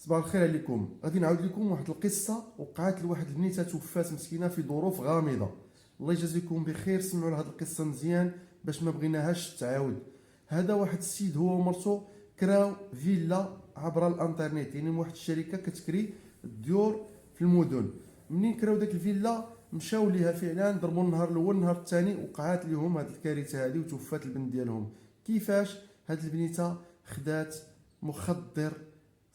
صباح الخير عليكم. غادي نعاود لكم واحد القصه وقعت لواحد البنيته توفات مسكينه في ظروف غامضه. الله يجازيكم بخير، سمعوا لهاد القصه مزيان باش ما بغيناهاش تعاود. هذا واحد السيد هو ومرته كراو فيلا عبر الانترنت، يعني واحد الشركه كتكري الديور في المدن. منين كراو داك الفيلا مشاو ليها فعلا، ضربوا النهار الاول النهار الثاني وقعات لهم هاد الكارثه هذه وتوفات البنت ديالهم. كيفاش؟ هاد البنيته خدات مخدر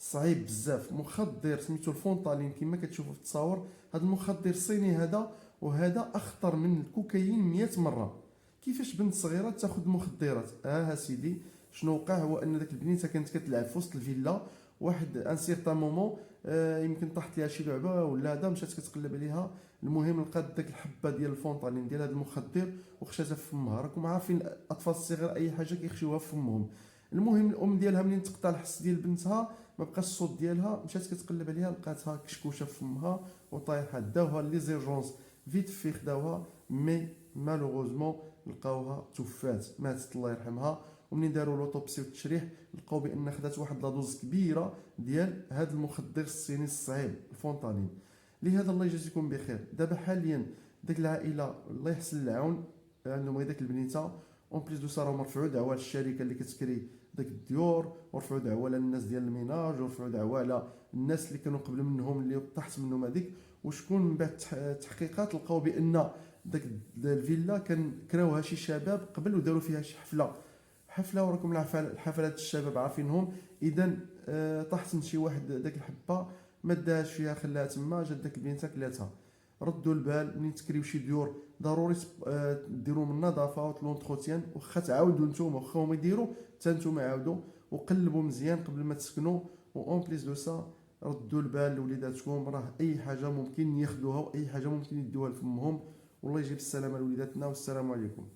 صعيب بزاف، مخدر سميتو الفونطالين كما كتشوفوا في التصاور. هذا المخدر الصيني هذا، وهذا اخطر من الكوكايين 100 مره. كيفاش بنت صغيره تاخذ مخدرات؟ سيدي، شنو وقع هو ان ديك البنيته كانت كتلعب في وسط الفيلا، واحد ان سيغتان مومون يمكن طاحت ليها شي لعبه ولا هذا، مشات كتقلب عليها. المهم لقات داك الحبه ديال الفونطالين ديال هذا المخدر وخشاتها في فمها. راكم عارفين الاطفال الصغار اي حاجه كيخشيوها في فمهم. المهم الام ديالها منين تقطع الحس ديال بنتها ما بقاش الصوت ديالها، مشات كتقلب عليها لقاتها كشكوشه في فمها وطايحه. داوها لي زيرجونس فيت في خداوها، مي مالوغوزمون لقاوها توفات، ماتت الله يرحمها. ومنين داروا لوطوبسي والتشريح لقاو بان خدات واحد لادوز كبيره ديال هذا المخدر الصيني الصعيب الفونطالين. لهذا الله يجازيكم بخير. دابا حاليا ديك العائله الله يحسن العون عندهم غير ديك البنيته. اون بليس دو سا راهم رفعوا دعوه للشركه اللي كتكري داك الديور، ورفعوا دعوه على الناس ديال الميناج، ورفعوا دعوه على الناس اللي كانوا قبل منهم اللي طاحت منهم هذيك. وشكون من بعد التحقيقات لقاو بان داك الفيلا كان كراوها شي شباب قبل وداروا فيها شي حفله وراكم الحفلات الشباب عارفينهم. اذا طاحت من شي واحد داك الحبه، ما داهاش فيها خلاها تما، جات داك البنيته كلاتها. ردوا البال ملي تكريو شي ديور ضروري ديروا من النظافه والونتروتيان، واخا تعاودوا نتوما واخا هما يديروا حتى نتوما عاودوا وقلبوا مزيان قبل ما تسكنوا. اون بليس دو سا ردوا البال لوليداتكم، راه اي حاجه ممكن ياخذوها واي حاجه ممكن يدوها لفمهم. والله يجيب السلامه لوليداتنا، والسلام عليكم.